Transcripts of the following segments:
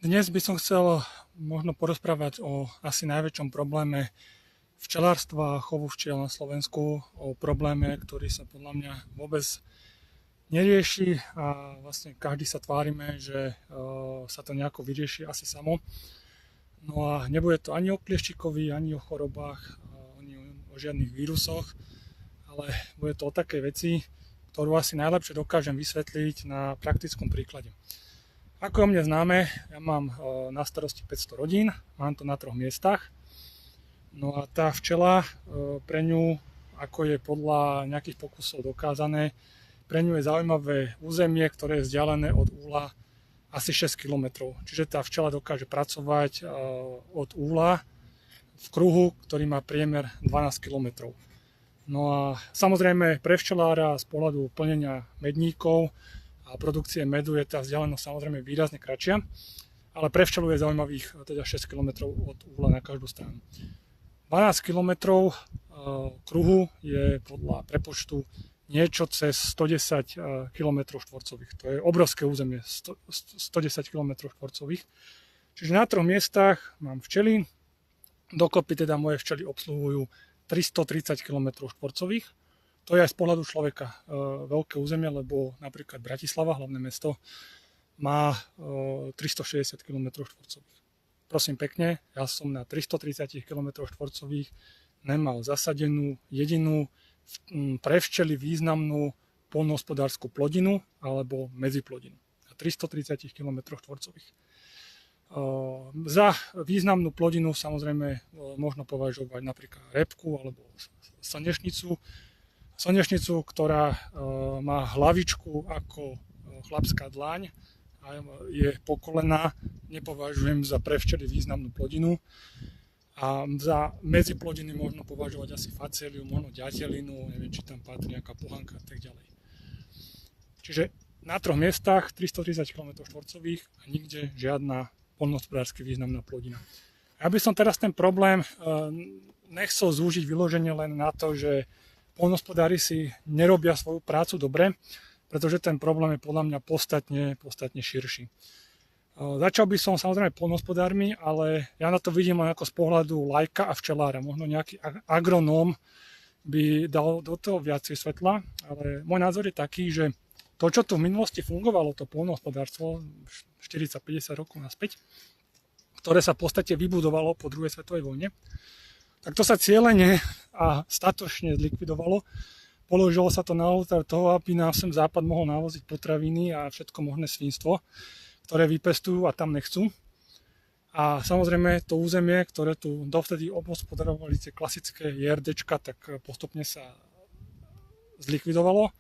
Dnes by som chcel možno porozprávať o asi najväčšom probléme včelárstva a chovu včiel na Slovensku, o probléme, ktorý sa podľa mňa vôbec nerieši a vlastne každý sa tvárime, že sa to nejako vyrieši asi samo. No a nebude to ani o klieščíkovi, ani o chorobách, ani o žiadnych vírusoch, ale bude to o takej veci, ktorú asi najlepšie dokážem vysvetliť na praktickom príklade. Ako o mne známe, ja mám na starosti 500 rodín, mám to na 3 miestach. No a tá včela pre ňu, ako je podľa nejakých pokusov dokázané, pre ňu je zaujímavé územie, ktoré je vzdialené od úla asi 6 km. Čiže tá včela dokáže pracovať od úla v kruhu, ktorý má priemer 12 km. No a samozrejme pre včelára z pohľadu plnenia medníkov a produkcie medu je tá vzdialenosť samozrejme výrazne kratšia, ale pre včelu je zaujímavých teda 6 km od úla na každú stranu. 12 km kruhu je podľa prepočtu niečo cez 110 km štvorcových. To je obrovské územie, 110 km štvorcových. Čiže na 3 miestach mám včely, dokopy teda moje včely obsluhujú 330 km štvorcových. To je aj z pohľadu človeka veľké územie, lebo napríklad Bratislava, hlavné mesto, má 360 km štvorcových. Prosím pekne, ja som na 330 km štvorcových nemal zasadenú jedinú pre včely významnú poľnohospodársku plodinu alebo medziplodinu. Na 330 km štvorcových. Za významnú plodinu samozrejme možno považovať napríklad repku alebo slnečnicu. Slnečnicu, ktorá má hlavičku ako chlapská dlaň a je pokolená, nepovažujem za pre včely významnú plodinu. A za medziplodiny možno považovať asi faceliu, možno ďatelinu, neviem, či tam patrí nejaká pohanka a tak ďalej. Čiže na 3 miestach 330 km štvorcových a nikde žiadna poľnohospodársky významná plodina. Ja by som teraz ten problém nechcel zúžiť vyloženie len na to, že poľnohospodári si nerobia svoju prácu dobre, pretože ten problém je podľa mňa podstatne širší. Začal by som samozrejme poľnohospodármi, ale ja na to vidím len ako z pohľadu laika a včelára. Možno nejaký agronóm by dal do toho viacej svetla, ale môj názor je taký, že to, čo tu v minulosti fungovalo, to poľnohospodárstvo 40-50 rokov naspäť, ktoré sa v podstate vybudovalo po druhej svetovej vojne, tak to sa cieľene a statočne zlikvidovalo. Položilo sa to na oltár toho, aby nám sem Západ mohol návoziť potraviny a všetko možné svinstvo, ktoré vypestujú a tam nechcú. A samozrejme to územie, ktoré tu dovtedy obhospodarovali tie klasické JRDčka, tak postupne sa zlikvidovalo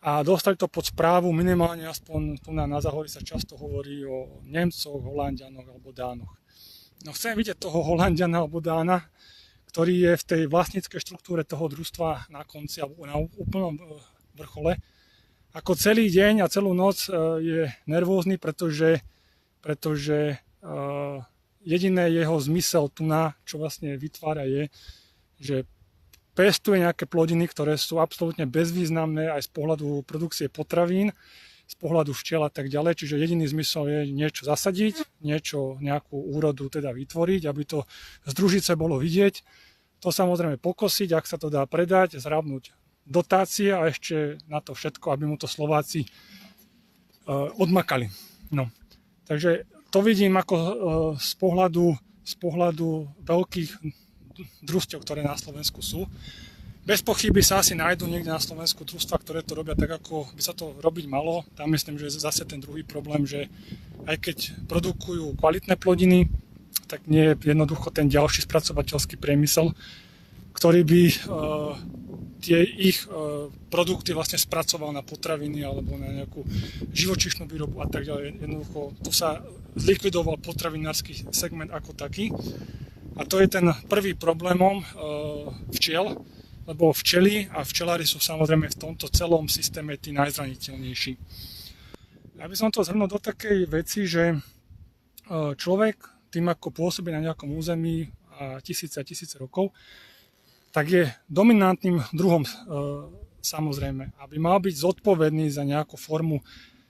a dostali to pod správu, minimálne aspoň tu na Záhorí sa často hovorí o Nemcoch, Holanďanoch alebo Dánoch. No chcem vidieť toho Holanďana alebo Dána, ktorý je v tej vlastníckej štruktúre toho družstva na konci alebo na úplnom vrchole, ako celý deň a celú noc je nervózny, pretože jediné jeho zmysel tu na, čo vlastne vytvára je, že pestuje nejaké plodiny, ktoré sú absolútne bezvýznamné aj z pohľadu produkcie potravín, z pohľadu včiel a tak ďalej. Čiže jediný zmysel je niečo zasadiť, nejakú úrodu teda vytvoriť, aby to z družice bolo vidieť. To samozrejme pokosiť, ak sa to dá predať, zrábnuť dotácie a ešte na to všetko, aby mu to Slováci odmakali. No. Takže to vidím ako z pohľadu veľkých družstiev, ktoré na Slovensku sú. Bez pochyby sa asi nájdú niekde na Slovensku družstva, ktoré to robia tak, ako by sa to robiť malo. Tam myslím, že je zase ten druhý problém, že aj keď produkujú kvalitné plodiny, tak nie je jednoducho ten ďalší spracovateľský priemysel, ktorý by tie ich produkty vlastne spracoval na potraviny alebo na nejakú živočíšnu výrobu a tak ďalej. Jednoducho tu sa zlikvidoval potravinársky segment ako taký. A to je ten prvý problémom včiel, lebo včely a včelári sú samozrejme v tomto celom systéme tí najzraniteľnejší. Ja by som to zhrnul do takej veci, že človek tým, ako pôsobí na nejakom území a tisíce rokov, tak je dominantným druhom samozrejme, aby mal byť zodpovedný za nejakú formu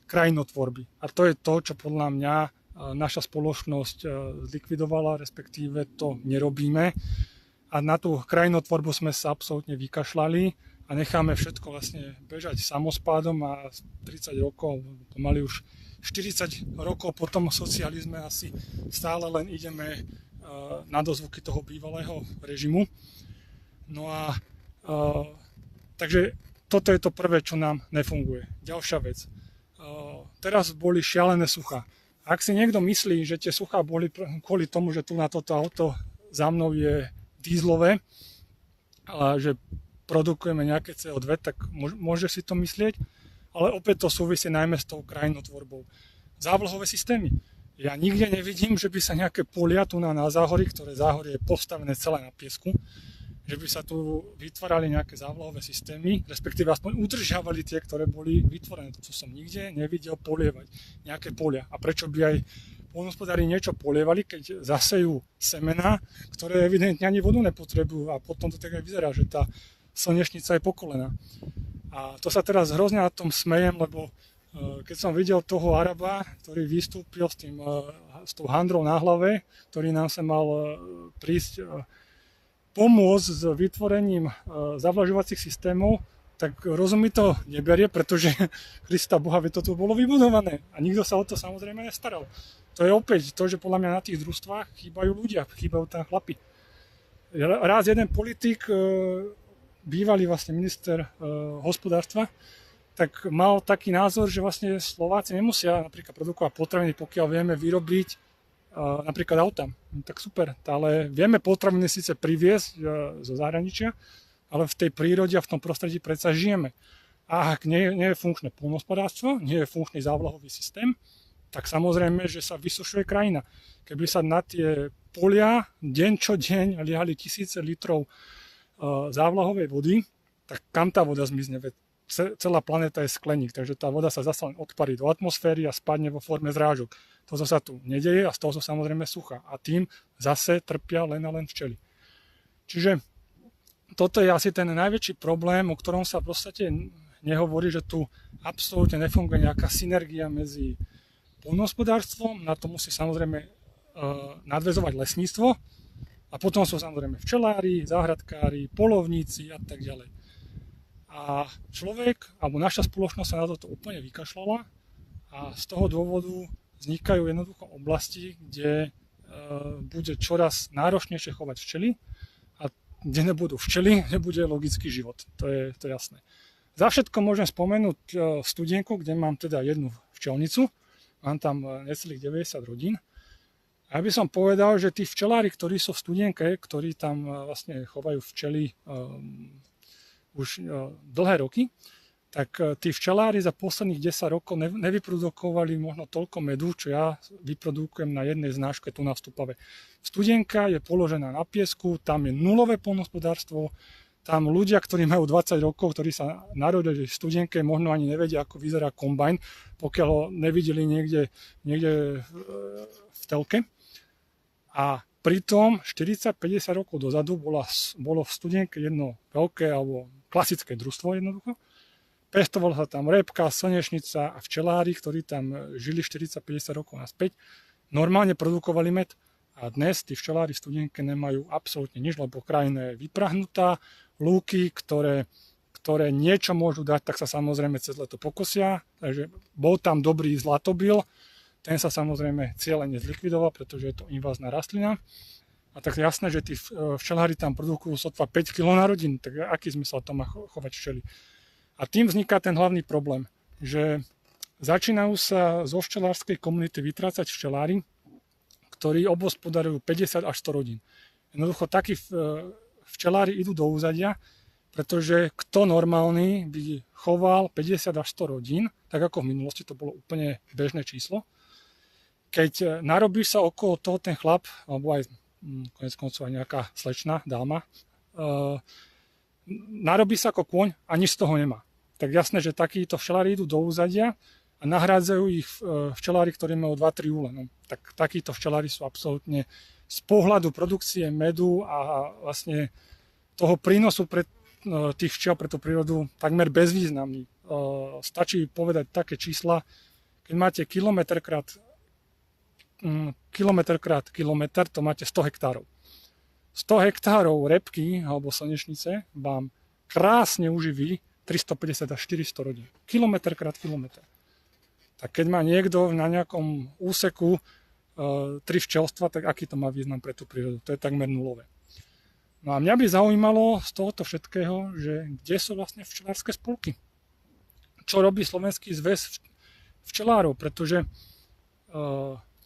krajinotvorby. A to je to, čo podľa mňa naša spoločnosť zlikvidovala, respektíve to nerobíme. A na tú krajinotvorbu sme sa absolútne vykašľali a necháme všetko vlastne bežať samospádom a 30 rokov, pomaly už 40 rokov po tom socializme asi stále len ideme na dozvuky toho bývalého režimu. No a takže toto je to prvé, čo nám nefunguje. Ďalšia vec. Teraz boli šialené suchá. Ak si niekto myslí, že tie suchá boli kvôli tomu, že tu na toto auto za mnou je dízlové a že produkujeme nejaké CO2, tak môže si to myslieť, ale opäť to súvisí najmä s tou krajinotvorbou. Závlhové systémy. Ja nikde nevidím, že by sa nejaké polia tu na záhorí, ktoré záhorie je postavené celé na piesku, že by sa tu vytvárali nejaké závlahové systémy, respektíve aspoň udržiavali tie, ktoré boli vytvorené. To som nikde nevidel polievať nejaké polia. A prečo by aj poľnohospodári niečo polievali, keď zasejú semená, ktoré evidentne ani vodu nepotrebujú a potom to tak aj vyzerá, že tá slnečnica je pokolená. A to sa teraz hrozne na tom smejem, lebo keď som videl toho Araba, ktorý vystúpil s tou handrou na hlave, ktorý nám sa mal prísť pomôcť s vytvorením zavlažovacích systémov, tak rozum mi to neberie, pretože Krista Boha, to tu bolo vybudované a nikto sa o to samozrejme nestaral. To je opäť to, že podľa mňa na tých družstvách chýbajú ľudia, chýbajú tam chlapi. Raz jeden politik, bývalý vlastne minister hospodárstva, tak mal taký názor, že vlastne Slováci nemusia napríklad produkovať potraviny, pokiaľ vieme vyrobiť napríklad auta. Tak super, ale vieme potraviny síce priviesť zo zahraničia, ale v tej prírode a v tom prostredí predsa žijeme. A ak nie je funkčné poľnohospodárstvo, nie je funkčný závlahový systém, tak samozrejme, že sa vysušuje krajina. Keby sa na tie polia deň čo deň liali tisíce litrov závlahovej vody, tak kam tá voda zmizne? Celá planéta je skleník, takže tá voda sa zase len odparí do atmosféry a spadne vo forme zrážok. To sa tu nedeje a z toho sú samozrejme suchá. A tým zase trpia len a len včely. Čiže toto je asi ten najväčší problém, o ktorom sa v podstate nehovorí, že tu absolútne nefunguje nejaká synergia medzi poľnohospodárstvom, na to musí samozrejme nadväzovať lesníctvo a potom sú samozrejme včelári, záhradkári, poľovníci a tak ďalej. A človek, alebo naša spoločnosť sa na toto úplne vykašľala a z toho dôvodu vznikajú jednoducho oblasti, kde bude čoraz náročnejšie chovať včely a kde nebudú včely, nebude logický život. To je jasné. Za všetko môžem spomenúť studienku, kde mám teda jednu včelnicu, mám tam necelých 90 rodín. A ja by som povedal, že tí včelári, ktorí sú v studienke, ktorí tam vlastne chovajú včely už dlhé roky, tak tí včelári za posledných 10 rokov nevyprodukovali možno toľko medu, čo ja vyprodukujem na jednej znáške tu na Stupave. Studienka je položená na piesku, tam je nulové poľnohospodárstvo, tam ľudia, ktorí majú 20 rokov, ktorí sa narodili v studienke, možno ani nevedia, ako vyzerá kombajn, pokiaľ ho nevideli niekde v telke. A pritom 40-50 rokov dozadu bolo v studienke jedno veľké alebo klasické družstvo jednoducho. Pestovalo sa tam repka, slnečnica a včelári, ktorí tam žili 40-50 rokov naspäť. Normálne produkovali med a dnes tí včelári v studienke nemajú absolútne nič, lebo krajina je vyprahnutá, lúky, ktoré niečo môžu dať, tak sa samozrejme cez leto pokosia. Takže bol tam dobrý zlatobil, ten sa samozrejme cieľene zlikvidoval, pretože je to invázna rastlina. A tak jasné, že tí včelári tam produkujú sotva 5 kg na rodinu, tak aký zmysel to má chovať včely? A tým vzniká ten hlavný problém, že začínajú sa zo včelárskej komunity vytrácať včelári, ktorí obhospodarujú 50 až 100 rodín. Jednoducho takí včelári idú do úzadia, pretože kto normálny by choval 50 až 100 rodín, tak ako v minulosti to bolo úplne bežné číslo. Keď narobíš sa okolo toho ten chlap, alebo aj konec koncov aj nejaká slečna, dáma, narobí sa ako kôň a nič z toho nemá. Tak jasné, že takíto včelári idú do úzadia a nahrádzajú ich včelári, ktorí majú 2-3 úle. No, tak takíto včelári sú absolútne z pohľadu produkcie medu a vlastne toho prínosu pre tých včiel, pre tú prírodu takmer bezvýznamný. Stačí povedať také čísla, keď máte kilometr krát kilometr krát kilometr, to máte 100 hektárov. 100 hektárov repky alebo slnečnice vám krásne uživí 350 až 400 rodín. Kilometr krát kilometr. Tak keď má niekto na nejakom úseku 3 včelstva, tak aký to má význam pre tú prírodu? To je takmer nulové. No a mňa by zaujímalo z tohoto všetkého, že kde sú vlastne včelárske spolky? Čo robí Slovenský zväz včelárov? Pretože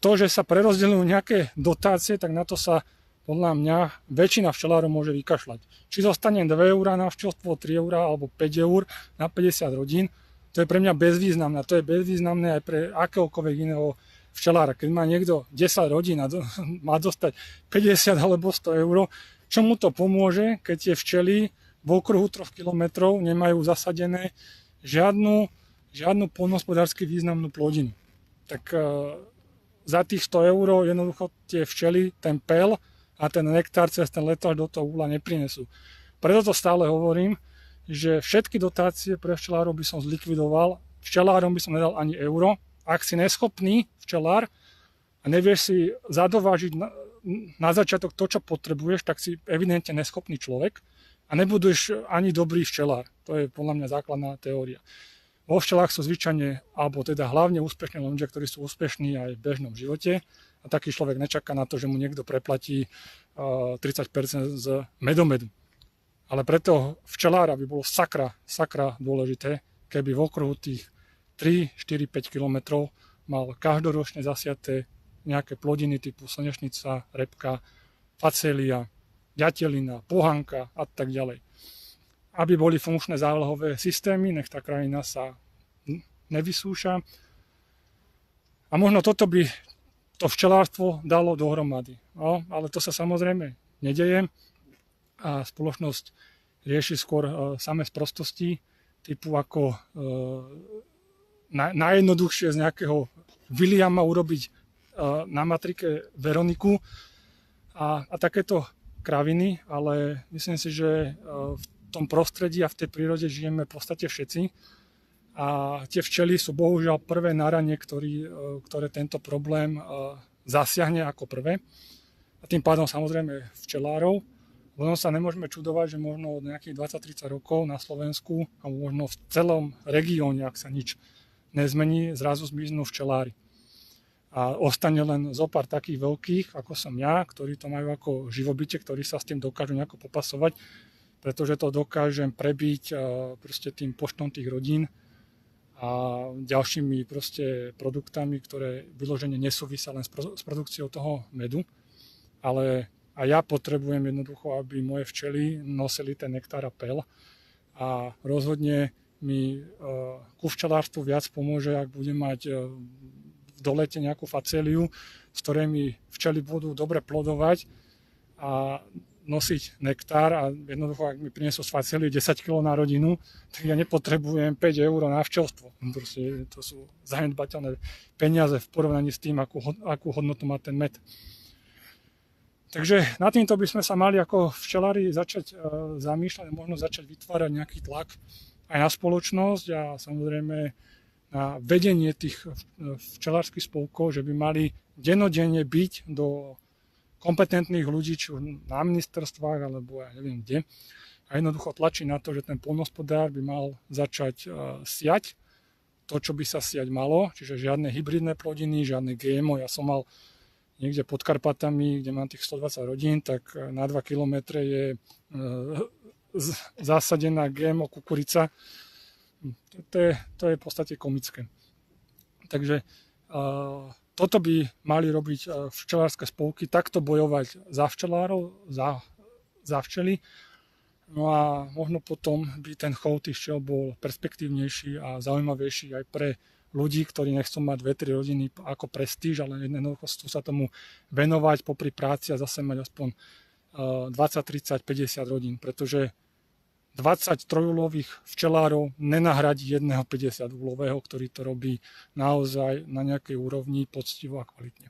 to, že sa prerozdeľujú nejaké dotácie, tak na to sa podľa mňa väčšina včelárov môže vykašľať. Či zostane 2 eurá na včelstvo, 3 eurá alebo 5 eur na 50 rodín, to je pre mňa bezvýznamné. To je bezvýznamné aj pre akéhokoľvek iného včelára. Keď má niekto 10 rodín a má dostať 50 alebo 100 eur, čo mu to pomôže, keď tie včely v okruhu 3 kilometrov nemajú zasadené žiadnu poľnohospodársky významnú plodinu. Tak za tých 100 eur jednoducho tie včely, ten pel a ten nektár cez ten letáč do toho úla neprinesú. Preto to stále hovorím, že všetky dotácie pre včelárov by som zlikvidoval, včelárom by som nedal ani euro. Ak si neschopný včelár a nevieš si zadovážiť na začiatok to, čo potrebuješ, tak si evidentne neschopný človek a nebudeš ani dobrý včelár. To je podľa mňa základná teória. Vo včelách sú zvyčajne, alebo teda hlavne úspešní ľudia, ktorí sú úspešní aj v bežnom živote a taký človek nečaká na to, že mu niekto preplatí 30% z medomedu. Ale preto včelára by bolo sakra dôležité, keby v okruhu tých 3, 4, 5 kilometrov mal každoročne zasiaté nejaké plodiny typu slnečnica, repka, facélia, ďatelina, pohanka a tak ďalej. Aby boli funkčné závlahové systémy, nech tá krajina sa nevysúša. A možno toto by to včelárstvo dalo dohromady. No, ale to sa samozrejme nedeje a spoločnosť rieši skôr samé sprostosti, typu ako najjednoduchšie z nejakého Williama urobiť na matrike Veroniku a takéto kraviny, ale myslím si, že v tom prostredí a v tej prírode žijeme v podstate všetci a tie včely sú bohužiaľ prvé na rane, ktoré tento problém zasiahne ako prvé a tým pádom samozrejme včelárov. Potom sa nemôžeme čudovať, že možno od nejakých 20-30 rokov na Slovensku a možno v celom regióne, ak sa nič nezmení, zrazu zmiznú včelári. A ostane len zo pár takých veľkých, ako som ja, ktorí to majú ako živobytie, ktorí sa s tým dokážu nejako popasovať, pretože to dokážem prebiť proste tým počtom tých rodín a ďalšími proste produktami, ktoré vyložene nesúvisia len s produkciou toho medu. Ale a ja potrebujem jednoducho, aby moje včely nosili ten nektár a pel a rozhodne mi ku včelárstvu viac pomôže, ak budem mať v dolete nejakú facéliu, s ktorými včely budú dobre plodovať a nosiť nektár a jednoducho, ak mi prinesú z facéliu 10 kg na rodinu, tak ja nepotrebujem 5 eur na včelstvo. Proste to sú zanedbateľné peniaze v porovnaní s tým, akú hodnotu má ten med. Takže na týmto by sme sa mali ako včelári začať zamýšľať, možno začať vytvárať nejaký tlak aj na spoločnosť a samozrejme na vedenie tých včelárskych spolkov, že by mali dennodenne byť do kompetentných ľudí, či na ministerstvách, alebo ja neviem kde. A jednoducho tlačí na to, že ten poľnohospodár by mal začať siať to, čo by sa siať malo, čiže žiadne hybridné plodiny, žiadne GMO. Ja som mal niekde pod Karpatami, kde mám tých 120 rodín, tak na 2 kilometre je zasadená GMO kukurica. To je v podstate komické. Takže toto by mali robiť včelárske spolky, takto bojovať za včelárov, za včely. No a možno potom by ten chov tých včel bol perspektívnejší a zaujímavejší aj pre ľudí, ktorí nechcú mať 2-3 rodiny ako prestíž, ale jednoducho chcú sa tomu venovať popri práci a zase mať aspoň 20, 30, 50 rodín, pretože 20 trojúlových včelárov nenahradí jedného 50 úlového, ktorý to robí naozaj na nejakej úrovni poctivo a kvalitne.